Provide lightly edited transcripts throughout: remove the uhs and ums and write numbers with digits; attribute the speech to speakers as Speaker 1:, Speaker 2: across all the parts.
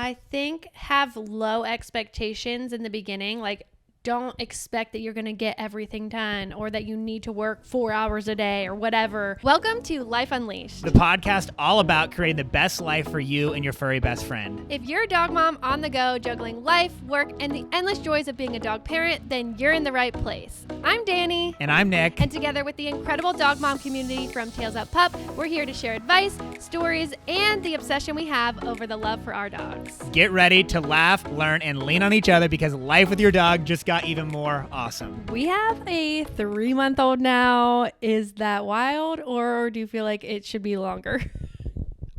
Speaker 1: I think have low expectations in the beginning. Like, don't expect that you're going to get everything done or that you need to work 4 hours a day or whatever. Welcome to Life Unleashed,
Speaker 2: the podcast all about creating the best life for you and your furry best friend.
Speaker 1: If you're a dog mom on the go, juggling life, work, and the endless joys of being a dog parent, then you're in the right place. I'm Dani.
Speaker 2: And I'm Nick.
Speaker 1: And together with the incredible dog mom community from Tails Up Pup, we're here to share advice, stories, and the obsession we have over the love for our dogs.
Speaker 2: Get ready to laugh, learn, and lean on each other because life with your dog just got even more awesome.
Speaker 1: We have a 3-month-old now. Is that wild, or do you feel like it should be longer?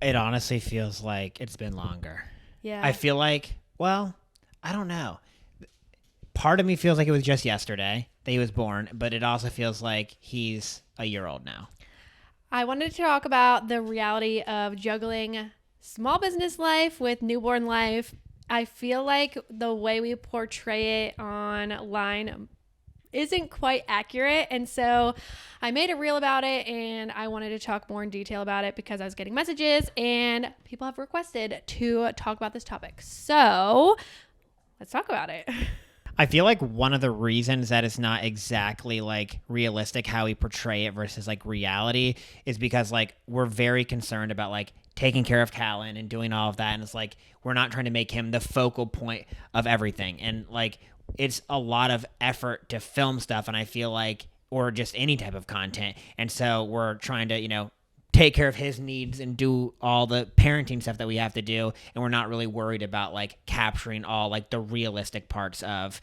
Speaker 2: It honestly feels like it's been longer.
Speaker 1: Yeah.
Speaker 2: I feel like, well, I don't know. Part of me feels like it was just yesterday that he was born, but it also feels like he's a year old now.
Speaker 1: I wanted to talk about the reality of juggling small business life with newborn life. I feel like the way we portray it online isn't quite accurate. And so I made a reel about it, and I wanted to talk more in detail about it because I was getting messages and people have requested to talk about this topic. So let's talk about it.
Speaker 2: I feel like one of the reasons that it's not exactly like realistic how we portray it versus like reality is because like we're very concerned about like taking care of Callan and doing all of that. And it's like, we're not trying to make him the focal point of everything. And like, it's a lot of effort to film stuff. And I feel like, or just any type of content. And so we're trying to, take care of his needs and do all the parenting stuff that we have to do, and we're not really worried about like capturing all like the realistic parts of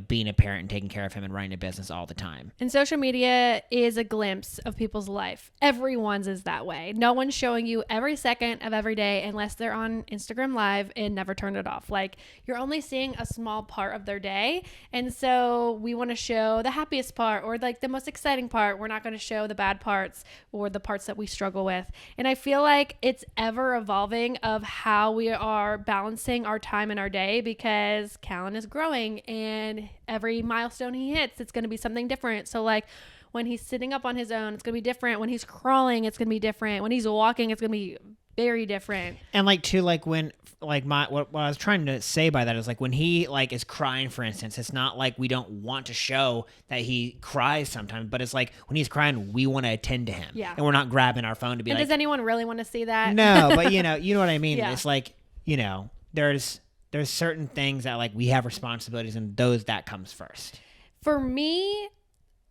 Speaker 2: being a parent and taking care of him and running a business all the time.
Speaker 1: And social media is a glimpse of people's life. Everyone's is that way. No one's showing you every second of every day unless they're on Instagram Live and never turn it off. Like, you're only seeing a small part of their day, and so we want to show the happiest part or like the most exciting part. We're not going to show the bad parts or the parts that we struggle with. And I feel like it's ever evolving of how we are balancing our time in our day, because Callan is growing and every milestone he hits, it's going to be something different. So like when he's sitting up on his own, it's going to be different. When he's crawling, it's going to be different. When he's walking, it's going to be very different.
Speaker 2: And like too, like when like what I was trying to say by that is like when he like is crying, for instance, it's not like we don't want to show that he cries sometimes, but it's like when he's crying, we want to attend to him.
Speaker 1: Yeah.
Speaker 2: And we're not grabbing our phone to be
Speaker 1: and
Speaker 2: like,
Speaker 1: does anyone really want to see that?
Speaker 2: No, but you know what I mean?
Speaker 1: Yeah.
Speaker 2: It's like, there's certain things that like we have responsibilities, and that comes first.
Speaker 1: For me,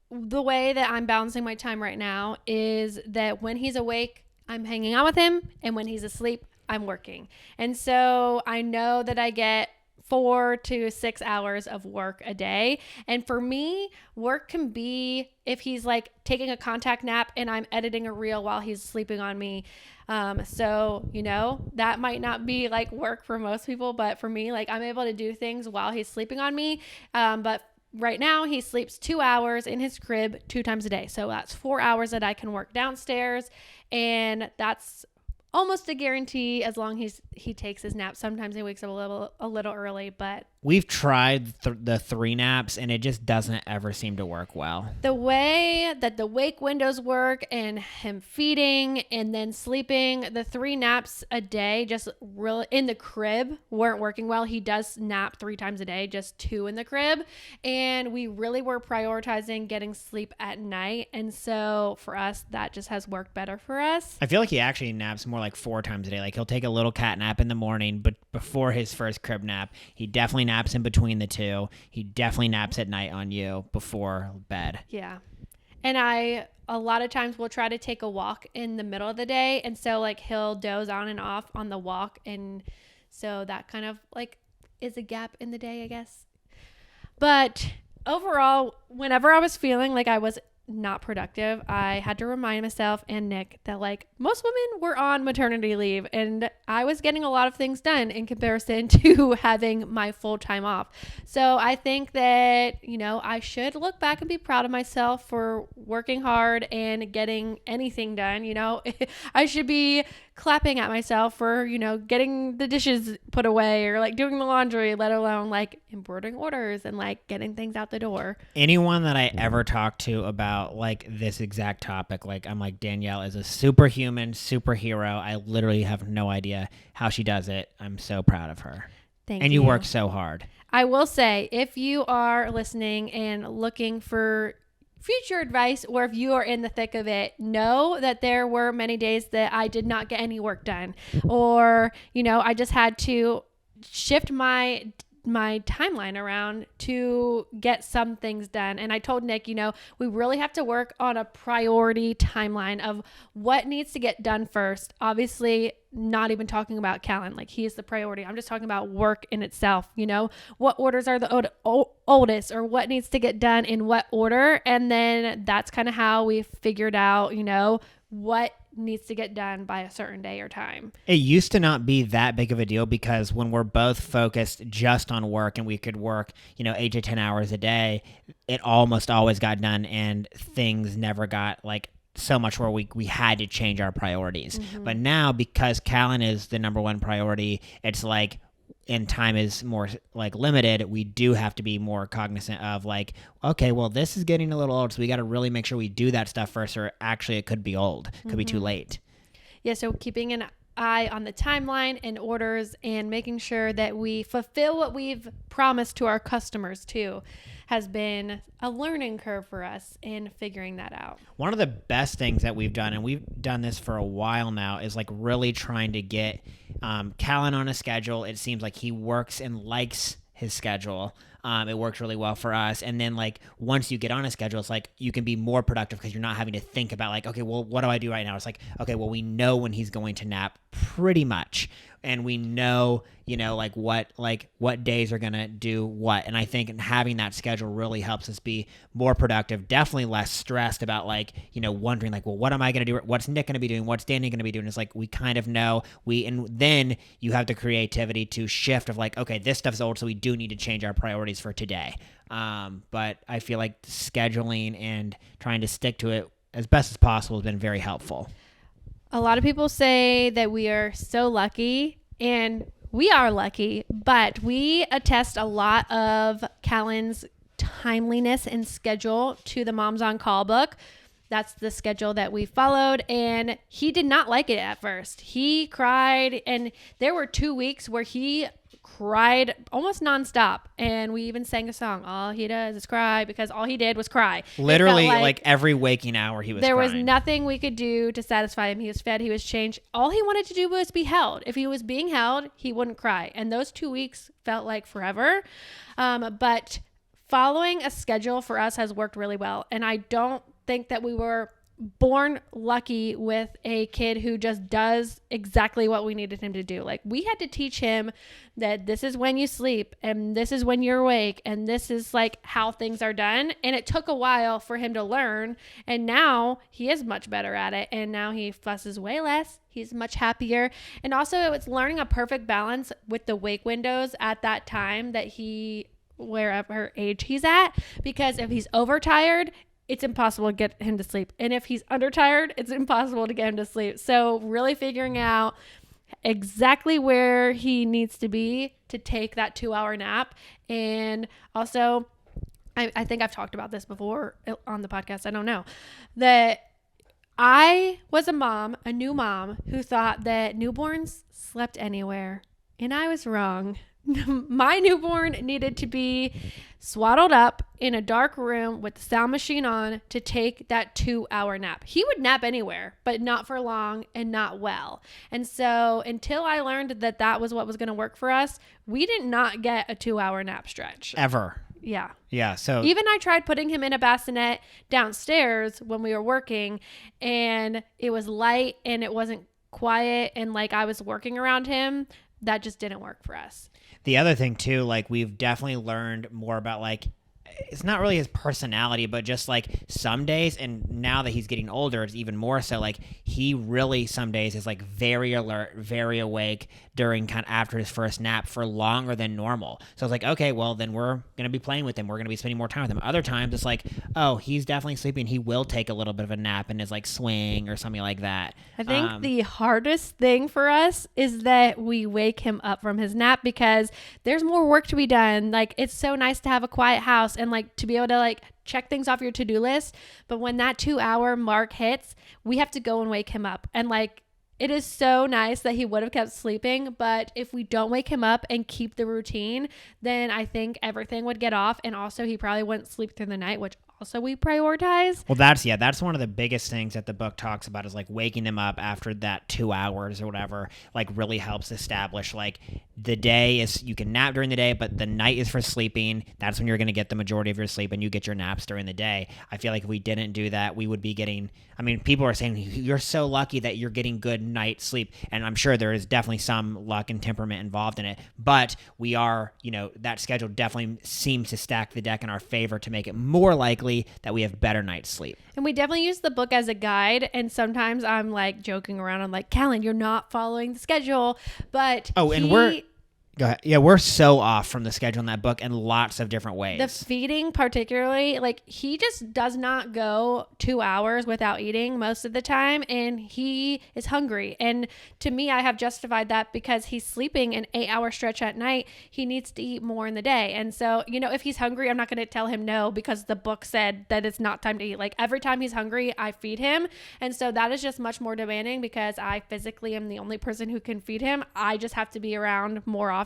Speaker 1: the way that I'm balancing my time right now is that when he's awake, I'm hanging out with him, and when he's asleep, I'm working. And so I know that I get 4 to 6 hours of work a day. And for me, work can be if he's like taking a contact nap and I'm editing a reel while he's sleeping on me. So, that might not be like work for most people, but for me, like I'm able to do things while he's sleeping on me. But right now he sleeps 2 hours in his crib 2 times a day. So that's 4 hours that I can work downstairs, and that's almost a guarantee as long as he takes his nap. Sometimes he wakes up a little early, but
Speaker 2: we've tried the 3 naps, and it just doesn't ever seem to work well.
Speaker 1: The way that the wake windows work and him feeding and then sleeping, the 3 naps a day just really in the crib weren't working well. He does nap 3 times a day, just 2 in the crib. And we really were prioritizing getting sleep at night. And so for us, that just has worked better for us.
Speaker 2: I feel like he actually naps more like 4 times a day. Like he'll take a little cat nap in the morning, but before his first crib nap, he definitely naps in between the 2. He definitely naps at night on you before bed.
Speaker 1: Yeah. And a lot of times will try to take a walk in the middle of the day. And so like he'll doze on and off on the walk. And so that kind of like is a gap in the day, I guess. But overall, whenever I was feeling like I was not productive, I had to remind myself and Nick that like most women were on maternity leave, and I was getting a lot of things done in comparison to having my full time off. So I think that, I should look back and be proud of myself for working hard and getting anything done. I should be clapping at myself for, getting the dishes put away or like doing the laundry, let alone like embroidering orders and like getting things out the door.
Speaker 2: Anyone that I ever talk to about like this exact topic, like I'm like, Danielle is a superhuman superhero. I literally have no idea how she does it. I'm so proud of her.
Speaker 1: Thank
Speaker 2: and you work so hard.
Speaker 1: I will say, if you are listening and looking for future advice, or if you are in the thick of it, know that there were many days that I did not get any work done, or I just had to shift my timeline around to get some things done. And I told Nick, we really have to work on a priority timeline of what needs to get done first. Obviously, not even talking about Callan, like he is the priority. I'm just talking about work in itself. What orders are the oldest, or what needs to get done in what order. And then that's kind of how we figured out, what needs to get done by a certain day or time.
Speaker 2: It used to not be that big of a deal because when we're both focused just on work and we could work, 8 to 10 hours a day, it almost always got done and things never got like so much where we had to change our priorities. Mm-hmm. But now, because Callan is the number one priority, it's like, and time is more like limited, we do have to be more cognizant of like, okay, well, this is getting a little old, so we got to really make sure we do that stuff first, or actually it could be old, could be too late.
Speaker 1: Yeah, so keeping an eye on the timeline and orders and making sure that we fulfill what we've promised to our customers too has been a learning curve for us in figuring that out.
Speaker 2: One of the best things that we've done, and we've done this for a while now, is like really trying to get Callan on a schedule. It seems like he works and likes his schedule. It works really well for us. And then like once you get on a schedule, it's like you can be more productive because you're not having to think about like, okay, well, what do I do right now? It's like, okay, well, we know when he's going to nap pretty much. And we know, like what days are going to do what. And I think having that schedule really helps us be more productive, definitely less stressed about like, wondering like, well, what am I going to do? What's Nick going to be doing? What's Dani going to be doing? It's like, we kind of know and then you have the creativity to shift of like, okay, this stuff's old, so we do need to change our priorities for today. But I feel like scheduling and trying to stick to it as best as possible has been very helpful.
Speaker 1: A lot of people say that we are so lucky, and we are lucky, but we attest a lot of Callan's timeliness and schedule to the Moms on Call book. That's the schedule that we followed, and he did not like it at first. He cried, and there were 2 weeks where he cried almost nonstop, and we even sang a song, all he does is cry, because all he did was cry.
Speaker 2: Literally like every waking hour he was
Speaker 1: there
Speaker 2: crying.
Speaker 1: Was nothing we could do to satisfy him. He was fed, he was changed. All he wanted to do was be held. If he was being held, he wouldn't cry, and those 2 weeks felt like forever. But following a schedule for us has worked really well, and I don't think that we were born lucky with a kid who just does exactly what we needed him to do. Like, we had to teach him that this is when you sleep, and this is when you're awake, and this is like how things are done. And it took a while for him to learn, and now he is much better at it, and now he fusses way less. He's much happier. And also, it's learning a perfect balance with the wake windows at that time that wherever age he's at, because if he's overtired, it's impossible to get him to sleep. And if he's undertired, it's impossible to get him to sleep. So really figuring out exactly where he needs to be to take that 2-hour nap. And also, I think I've talked about this before on the podcast. I don't know. That I was a new mom, who thought that newborns slept anywhere. And I was wrong. My newborn needed to be swaddled up in a dark room with the sound machine on to take that 2-hour nap. He would nap anywhere, but not for long and not well. And so until I learned that that was what was going to work for us, we did not get a 2-hour nap stretch.
Speaker 2: Ever.
Speaker 1: Yeah.
Speaker 2: Yeah. So
Speaker 1: even I tried putting him in a bassinet downstairs when we were working, and it was light and it wasn't quiet, and like I was working around him. That just didn't work for us.
Speaker 2: The other thing too, like we've definitely learned more about like it's not really his personality, but just like some days, and now that he's getting older, it's even more so. Like he really some days is like very alert, very awake during kind of after his first nap for longer than normal. So I was like, okay, well then we're gonna be playing with him. We're gonna be spending more time with him. Other times it's like, oh, he's definitely sleeping. He will take a little bit of a nap in his like swing or something like that.
Speaker 1: I think the hardest thing for us is that we wake him up from his nap because there's more work to be done. Like it's so nice to have a quiet house and like to be able to like check things off your to-do list. But when that 2-hour mark hits, we have to go and wake him up. And like, it is so nice that he would have kept sleeping, but if we don't wake him up and keep the routine, then I think everything would get off. And also he probably wouldn't sleep through the night, which also we prioritize.
Speaker 2: Well, that's one of the biggest things that the book talks about is like waking them up after that 2 hours or whatever, like really helps establish like the day is, you can nap during the day, but the night is for sleeping. That's when you're going to get the majority of your sleep, and you get your naps during the day. I feel like if we didn't do that, we would be getting, I mean, people are saying you're so lucky that you're getting good night sleep. And I'm sure there is definitely some luck and temperament involved in it, but we are, that schedule definitely seems to stack the deck in our favor to make it more likely that we have better night's sleep.
Speaker 1: And we definitely use the book as a guide. And sometimes I'm like joking around. I'm like, Callan, you're not following the schedule. But
Speaker 2: go ahead. Yeah, we're so off from the schedule in that book in lots of different ways.
Speaker 1: The feeding particularly, like he just does not go 2 hours without eating most of the time, and he is hungry. And to me, I have justified that because he's sleeping an 8-hour stretch at night. He needs to eat more in the day. And so, if he's hungry, I'm not going to tell him no because the book said that it's not time to eat. Like every time he's hungry, I feed him. And so that is just much more demanding because I physically am the only person who can feed him. I just have to be around more often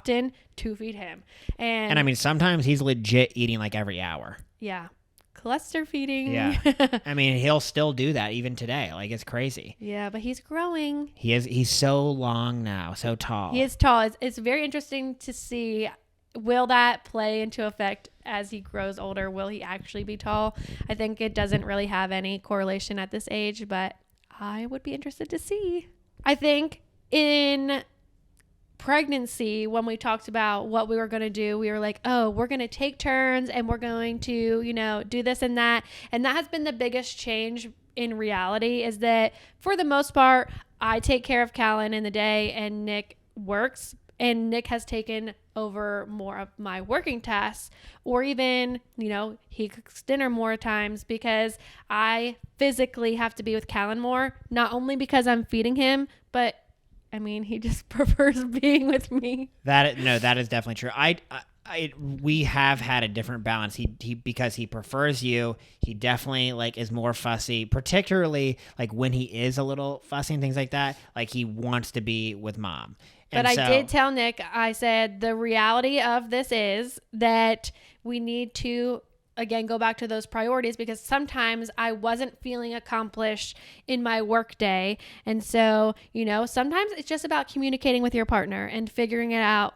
Speaker 1: to feed him. And
Speaker 2: I mean, sometimes he's legit eating like every hour.
Speaker 1: Yeah. Cluster feeding.
Speaker 2: Yeah. I mean, he'll still do that even today. Like, it's crazy.
Speaker 1: Yeah, but he's growing.
Speaker 2: He's so long now, so tall.
Speaker 1: He is tall. It's very interesting to see, will that play into effect as he grows older? Will he actually be tall? I think it doesn't really have any correlation at this age, but I would be interested to see. I think in pregnancy, when we talked about what we were going to do, we were like, oh, we're going to take turns and we're going to, do this and that. And that has been the biggest change in reality, is that for the most part, I take care of Callan in the day and Nick works, and Nick has taken over more of my working tasks, or even, he cooks dinner more times because I physically have to be with Callan more, not only because I'm feeding him, but he just prefers being with me.
Speaker 2: That is definitely true. We have had a different balance. He because he prefers you. He definitely is more fussy, particularly when he is a little fussy and things like that. Like he wants to be with mom.
Speaker 1: But I did tell Nick, I said, the reality of this is that we need to, again, go back to those priorities, because sometimes I wasn't feeling accomplished in my work day. And so, sometimes it's just about communicating with your partner and figuring it out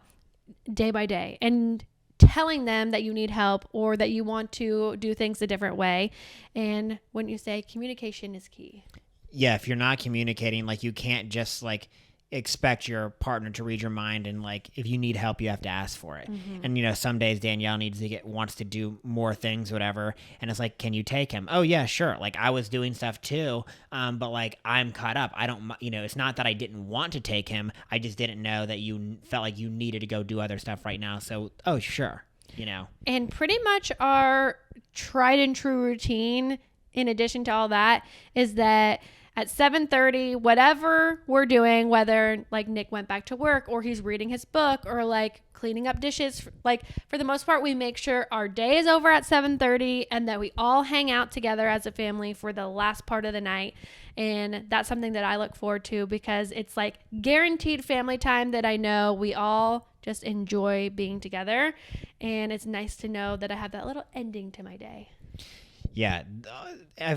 Speaker 1: day by day and telling them that you need help or that you want to do things a different way. And when you say communication is key.
Speaker 2: Yeah, if you're not communicating, you can't just expect your partner to read your mind, and if you need help you have to ask for it. Mm-hmm. And some days Danielle wants to do more things, whatever, and it's can you take him? Oh yeah, sure. I was doing stuff too, but I'm caught up. I don't, it's not that I didn't want to take him, I just didn't know that you felt like you needed to go do other stuff right now, so oh sure.
Speaker 1: And pretty much our tried and true routine, in addition to all that, is that at 7:30, whatever we're doing, whether Nick went back to work or he's reading his book or cleaning up dishes, for the most part, we make sure our day is over at 7:30 and that we all hang out together as a family for the last part of the night. And that's something that I look forward to, because it's guaranteed family time that I know we all just enjoy being together. And it's nice to know that I have that little ending to my day.
Speaker 2: Yeah,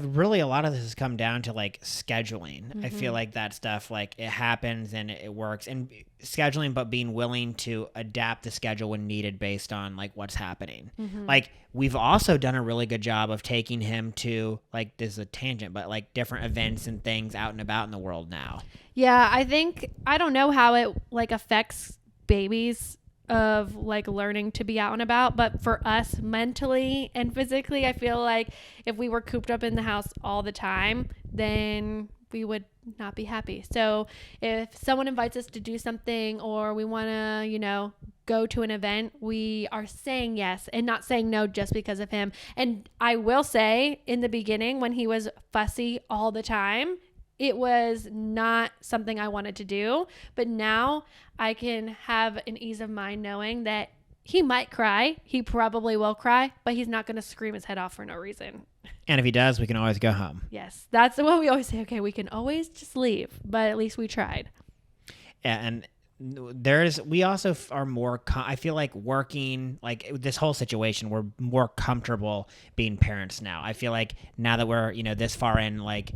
Speaker 2: really a lot of this has come down to scheduling. Mm-hmm. I feel like that stuff, it happens and it works, and scheduling, but being willing to adapt the schedule when needed based on what's happening. Mm-hmm. We've also done a really good job of taking him to this is a tangent, but different events and things out and about in the world now.
Speaker 1: Yeah, I don't know how it affects babies of like learning to be out and about. But for us mentally and physically, I feel like if we were cooped up in the house all the time, then we would not be happy. So if someone invites us to do something, or we want to, go to an event, we are saying yes and not saying no just because of him. And I will say, in the beginning, when he was fussy all the time, it was not something I wanted to do. But now I can have an ease of mind knowing that he might cry. He probably will cry, but he's not going to scream his head off for no reason.
Speaker 2: And if he does, we can always go home.
Speaker 1: Yes, that's what we always say. Okay, we can always just leave, but at least we tried.
Speaker 2: Yeah, and we also are more, I feel like working, like this whole situation, we're more comfortable being parents now. I feel like now that we're, this far in, like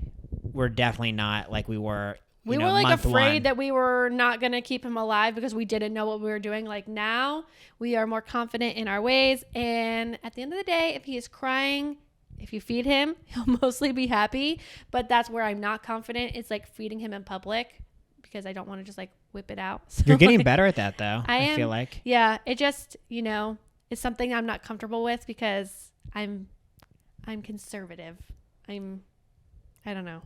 Speaker 2: we're definitely not like we were.
Speaker 1: We were like afraid that we were not going to keep him alive because we didn't know what we were doing. Like now we are more confident in our ways. And at the end of the day, if he is crying, if you feed him, he'll mostly be happy. But that's where I'm not confident. It's like feeding him in public, because I don't want to just like whip it out. So
Speaker 2: you're getting better at that though. I feel like.
Speaker 1: Yeah. It just, it's something I'm not comfortable with because I'm conservative. I don't know.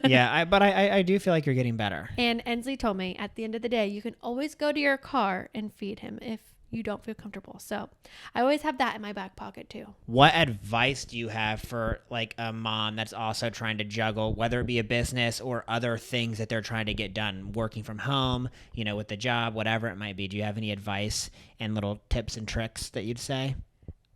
Speaker 2: Yeah, but I do feel like you're getting better.
Speaker 1: And Ensley told me at the end of the day, you can always go to your car and feed him if you don't feel comfortable. So I always have that in my back pocket too.
Speaker 2: What advice do you have for like a mom that's also trying to juggle, whether it be a business or other things that they're trying to get done, working from home, with the job, whatever it might be? Do you have any advice and little tips and tricks that you'd say?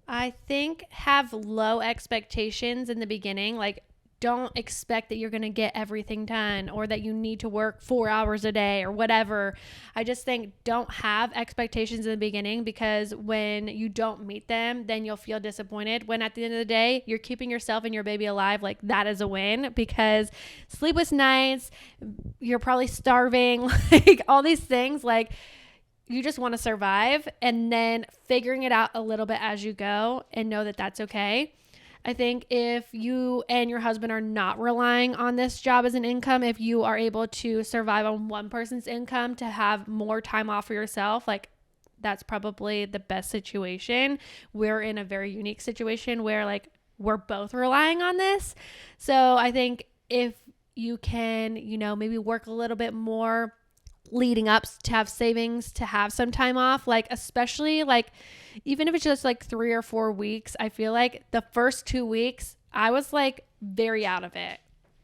Speaker 1: I think have low expectations in the beginning. Like, don't expect that you're going to get everything done or that you need to work 4 hours a day or whatever. I just think don't have expectations in the beginning, because when you don't meet them, then you'll feel disappointed, when at the end of the day, you're keeping yourself and your baby alive. Like, that is a win, because sleepless nights, you're probably starving, like all these things, like you just want to survive, and then figuring it out a little bit as you go and know that that's okay. I think if you and your husband are not relying on this job as an income, if you are able to survive on one person's income to have more time off for yourself, like that's probably the best situation. We're in a very unique situation where like we're both relying on this. So I think if you can, maybe work a little bit more leading up to have savings, to have some time off, like especially like even if it's just like 3 or 4 weeks, I feel like the first 2 weeks I was like very out of it.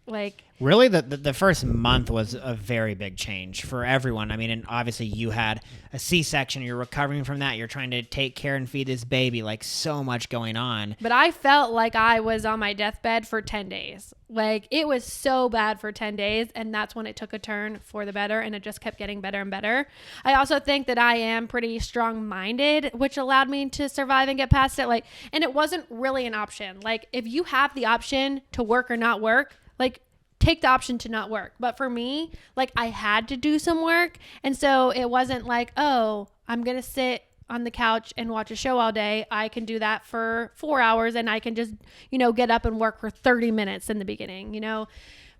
Speaker 1: Like
Speaker 2: really the first month was a very big change for everyone. I mean, and obviously you had a C-section, you're recovering from that, you're trying to take care and feed this baby, like so much going on.
Speaker 1: But I felt like I was on my deathbed for 10 days. Like it was so bad for 10 days, and that's when it took a turn for the better, and it just kept getting better and better. I also think that I am pretty strong-minded, which allowed me to survive and get past it. Like, and it wasn't really an option. Like if you have the option to work or not work, like take the option to not work. But for me, like I had to do some work. And so it wasn't like, oh, I'm going to sit on the couch and watch a show all day. I can do that for 4 hours, and I can just, get up and work for 30 minutes in the beginning.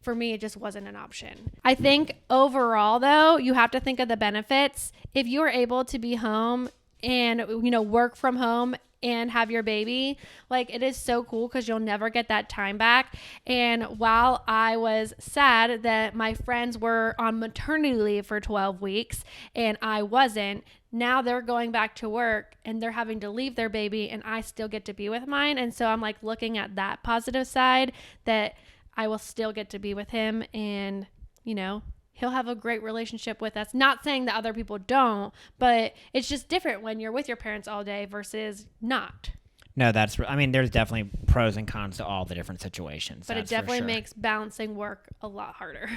Speaker 1: For me, it just wasn't an option. I think overall though, you have to think of the benefits. If you're able to be home and, work from home and have your baby, like it is so cool, because you'll never get that time back. And while I was sad that my friends were on maternity leave for 12 weeks and I wasn't, now they're going back to work and they're having to leave their baby, and I still get to be with mine. And so I'm like looking at that positive side, that I will still get to be with him, and he'll have a great relationship with us. Not saying that other people don't, but it's just different when you're with your parents all day versus not.
Speaker 2: No, there's definitely pros and cons to all the different situations.
Speaker 1: But it definitely makes balancing work a lot harder.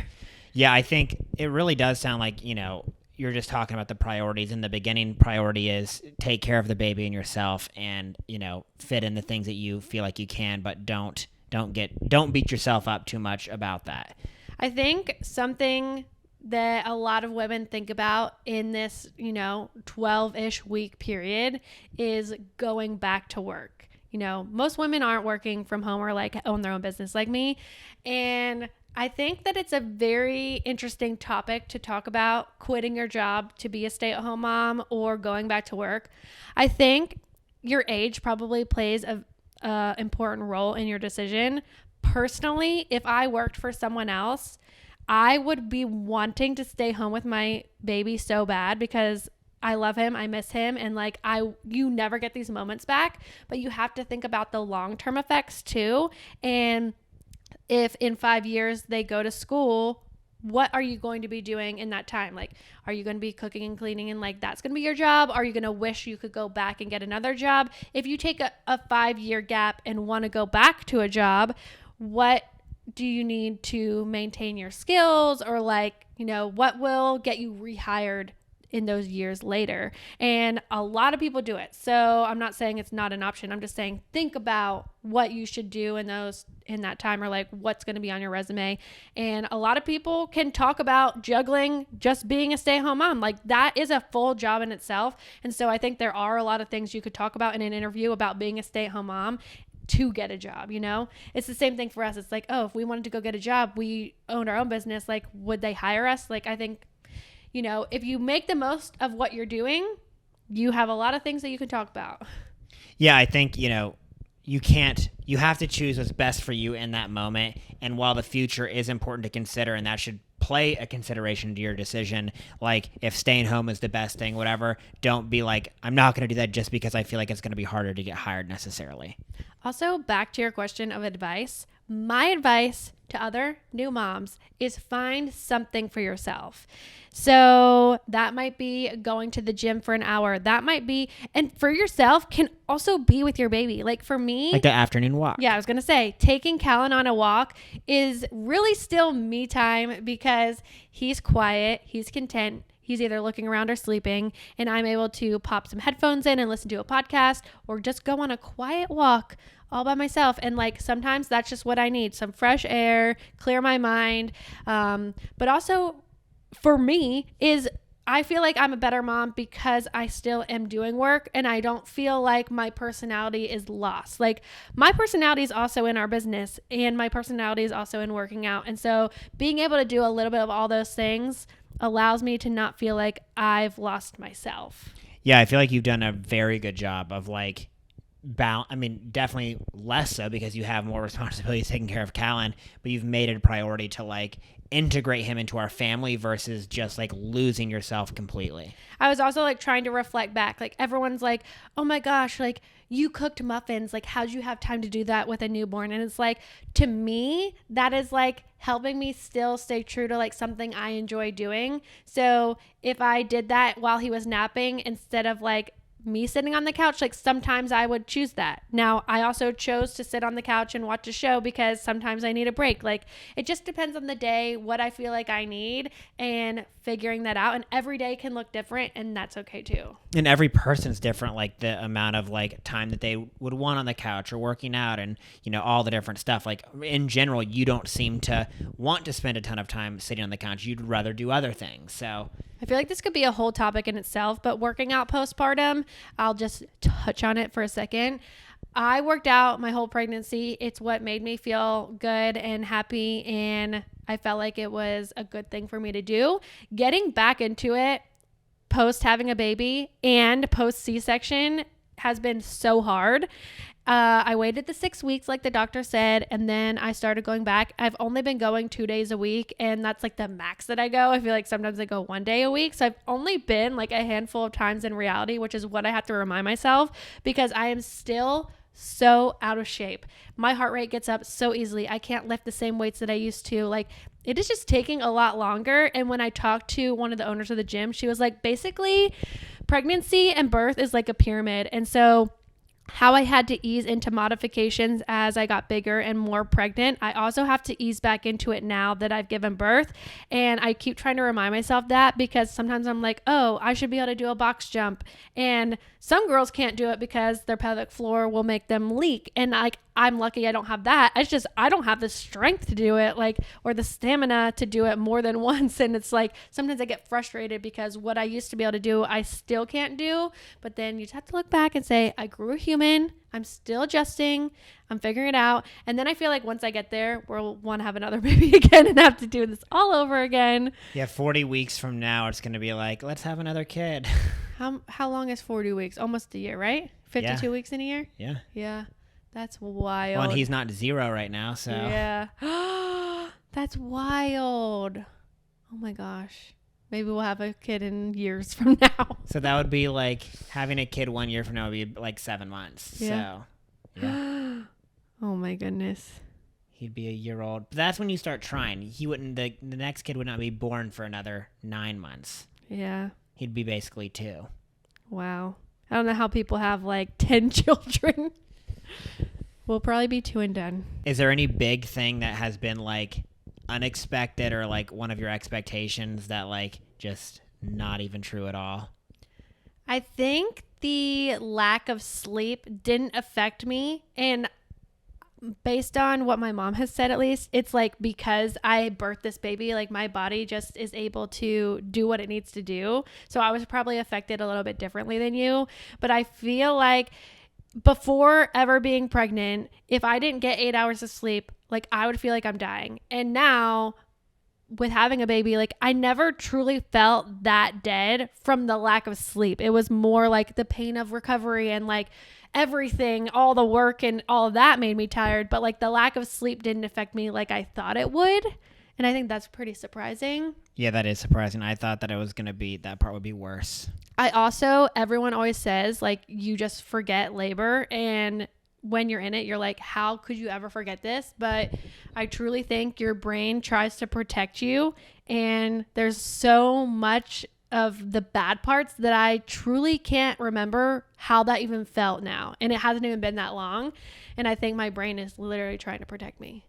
Speaker 2: Yeah, I think it really does sound like, you're just talking about the priorities. In the beginning, priority is take care of the baby and yourself, and, fit in the things that you feel like you can, but don't beat yourself up too much about that.
Speaker 1: I think something that a lot of women think about in this, 12-ish week period is going back to work. Most women aren't working from home or like own their own business like me. And I think that it's a very interesting topic to talk about, quitting your job to be a stay-at-home mom or going back to work. I think your age probably plays a important role in your decision. Personally, if I worked for someone else, I would be wanting to stay home with my baby so bad because I love him, I miss him, and like you never get these moments back, but you have to think about the long-term effects too. And if in 5 years they go to school, what are you going to be doing in that time? Like, are you going to be cooking and cleaning and like that's going to be your job? Are you going to wish you could go back and get another job? If you take a 5 year gap and want to go back to a job, what do you need to maintain your skills, or like, what will get you rehired in those years later? And a lot of people do it. So I'm not saying it's not an option. I'm just saying think about what you should do in that time, or like what's going to be on your resume. And a lot of people can talk about juggling just being a stay-at-home mom. Like that is a full job in itself. And so I think there are a lot of things you could talk about in an interview about being a stay-at-home mom to get a job. It's the same thing for us. It's like, oh, if we wanted to go get a job, we owned our own business, like would they hire us? Like I think if you make the most of what you're doing, you have a lot of things that you can talk about.
Speaker 2: Yeah, I think, you have to choose what's best for you in that moment. And while the future is important to consider, and that should play a consideration to your decision, like if staying home is the best thing, whatever, don't be like, I'm not going to do that just because I feel like it's going to be harder to get hired necessarily.
Speaker 1: Also, back to your question of advice. My advice to other new moms is find something for yourself. So that might be going to the gym for an hour. That might be, and for yourself can also be with your baby. Like for me,
Speaker 2: like the afternoon walk.
Speaker 1: Yeah, I was going to say taking Callan on a walk is really still me time because he's quiet, he's content. He's either looking around or sleeping, and I'm able to pop some headphones in and listen to a podcast or just go on a quiet walk all by myself. And like sometimes that's just what I need, some fresh air, clear my mind. But also for me is I feel like I'm a better mom because I still am doing work and I don't feel like my personality is lost. Like my personality is also in our business and my personality is also in working out. And so being able to do a little bit of all those things allows me to not feel like I've lost myself.
Speaker 2: Yeah, I feel like you've done a very good job of like definitely less so because you have more responsibilities taking care of Callan, but you've made it a priority to like integrate him into our family versus just like losing yourself completely.
Speaker 1: I was also like trying to reflect back. Like everyone's like, oh my gosh, like you cooked muffins. Like how'd you have time to do that with a newborn? And it's like, to me, that is like helping me still stay true to like something I enjoy doing. So if I did that while he was napping instead of like me sitting on the couch, like sometimes I would choose that. Now I also chose to sit on the couch and watch a show because sometimes I need a break. Like it just depends on the day, what I feel like I need, and figuring that out. And every day can look different, and that's okay too.
Speaker 2: And every person's different, like the amount of like time that they would want on the couch or working out and all the different stuff. Like in general, you don't seem to want to spend a ton of time sitting on the couch. You'd rather do other things. So
Speaker 1: I feel like this could be a whole topic in itself, but working out postpartum, I'll just touch on it for a second. I worked out my whole pregnancy. It's what made me feel good and happy, and I felt like it was a good thing for me to do. Getting back into it post having a baby and post C-section has been so hard. I waited the 6 weeks like the doctor said, and then I started going back. I've only been going 2 days a week, and that's like the max that I go. I feel like sometimes I go 1 day a week. So I've only been like a handful of times in reality, which is what I have to remind myself because I am still so out of shape. My heart rate gets up so easily. I can't lift the same weights that I used to. Like it is just taking a lot longer. And when I talked to one of the owners of the gym, she was like, basically pregnancy and birth is like a pyramid. And so how I had to ease into modifications as I got bigger and more pregnant, I also have to ease back into it now that I've given birth. And I keep trying to remind myself that because sometimes I'm like, oh, I should be able to do a box jump. And some girls can't do it because their pelvic floor will make them leak. And like, I'm lucky I don't have that. It's just, I don't have the strength to do it, like, or the stamina to do it more than once. And it's like, sometimes I get frustrated because what I used to be able to do, I still can't do. But then you just have to look back and say, I grew a human. I'm still adjusting. I'm figuring it out. And then I feel like once I get there, we'll want to have another baby again and have to do this all over again.
Speaker 2: Yeah, 40 weeks from now, it's going to be like, let's have another kid.
Speaker 1: How long is 40 weeks? Almost a year, right? 52 weeks in a year?
Speaker 2: Yeah.
Speaker 1: Yeah. That's wild.
Speaker 2: Well, and he's not 0 right now, so.
Speaker 1: Yeah. That's wild. Oh my gosh. Maybe we'll have a kid in years from now.
Speaker 2: So that would be like having a kid 1 year from now would be like 7 months.
Speaker 1: Yeah.
Speaker 2: So, yeah.
Speaker 1: Oh my goodness.
Speaker 2: He'd be a year old. But that's when you start trying. He wouldn't. The next kid would not be born for another 9 months.
Speaker 1: Yeah.
Speaker 2: He'd be basically 2.
Speaker 1: Wow. I don't know how people have like 10 children. We'll probably be 2 and done.
Speaker 2: Is there any big thing that has been like unexpected or like one of your expectations that like just not even true at all?
Speaker 1: I think the lack of sleep didn't affect me. And based on what my mom has said, at least, it's like because I birthed this baby, like my body just is able to do what it needs to do. So I was probably affected a little bit differently than you. But I feel like before ever being pregnant, if I didn't get 8 hours of sleep, like I would feel like I'm dying. And now with having a baby, like I never truly felt that dead from the lack of sleep. It was more like the pain of recovery and like everything, all the work and all of that made me tired. But like the lack of sleep didn't affect me like I thought it would. And I think that's pretty surprising.
Speaker 2: Yeah, that is surprising. I thought that it was going to be, that part would be worse.
Speaker 1: Everyone always says like you just forget labor, and when you're in it, you're like, how could you ever forget this? But I truly think your brain tries to protect you, and there's so much of the bad parts that I truly can't remember how that even felt now. And it hasn't even been that long. And I think my brain is literally trying to protect me.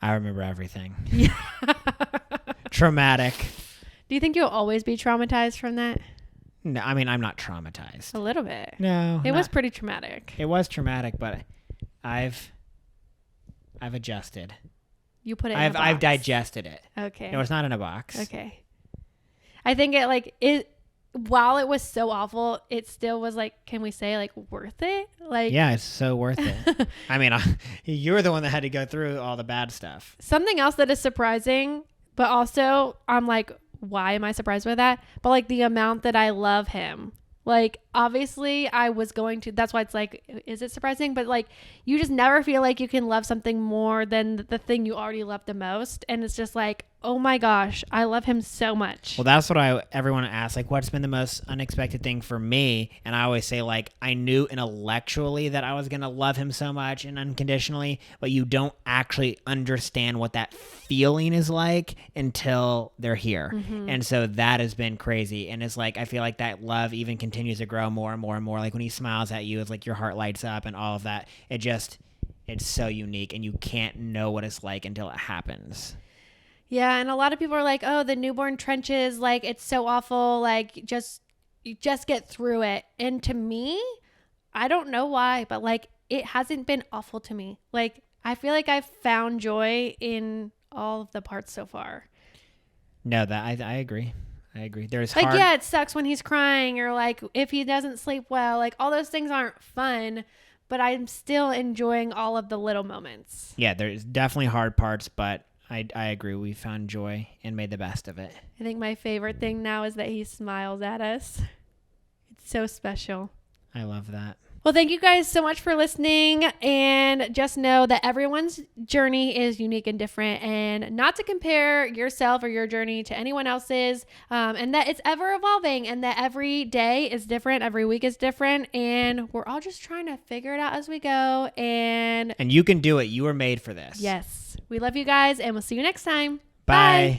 Speaker 2: I remember everything.
Speaker 1: Yeah.
Speaker 2: Traumatic.
Speaker 1: Do you think you'll always be traumatized from that?
Speaker 2: No, I mean, I'm not traumatized.
Speaker 1: A little bit.
Speaker 2: No.
Speaker 1: It was pretty traumatic.
Speaker 2: It was traumatic, but I've adjusted.
Speaker 1: You put it in a box.
Speaker 2: I've digested it.
Speaker 1: Okay.
Speaker 2: No, it's not in a box.
Speaker 1: Okay. I think while it was so awful, it still was like, can we say like worth it? Like,
Speaker 2: yeah, it's so worth it. I mean, you're the one that had to go through all the bad stuff.
Speaker 1: Something else that is surprising, but also I'm like, why am I surprised by that? But like the amount that I love him. Like, obviously I was going to, that's why it's like, is it surprising? But like, you just never feel like you can love something more than the thing you already love the most. And it's just like, oh my gosh, I love him so much.
Speaker 2: Well, that's what everyone asks, like, what's been the most unexpected thing for me? And I always say, like, I knew intellectually that I was going to love him so much and unconditionally, but you don't actually understand what that feeling is like until they're here. Mm-hmm. And so that has been crazy. And it's like, I feel like that love even continues to grow more and more and more. Like when he smiles at you, it's like your heart lights up and all of that. It's so unique, and you can't know what it's like until it happens.
Speaker 1: Yeah, and a lot of people are like, oh, the newborn trenches, like, it's so awful, like, you just get through it. And to me, I don't know why, but, like, it hasn't been awful to me. Like, I feel like I've found joy in all of the parts so far.
Speaker 2: No, that I agree. I agree. There's
Speaker 1: like, yeah, it sucks when he's crying, or, like, if he doesn't sleep well. Like, all those things aren't fun, but I'm still enjoying all of the little moments.
Speaker 2: Yeah, there's definitely hard parts, but I agree. We found joy and made the best of it.
Speaker 1: I think my favorite thing now is that he smiles at us. It's so special.
Speaker 2: I love that.
Speaker 1: Well, thank you guys so much for listening. And just know that everyone's journey is unique and different, and not to compare yourself or your journey to anyone else's. And that it's ever evolving, and that every day is different. Every week is different. And we're all just trying to figure it out as we go. And
Speaker 2: you can do it. You were made for this.
Speaker 1: Yes. We love you guys, and we'll see you next time.
Speaker 2: Bye. Bye.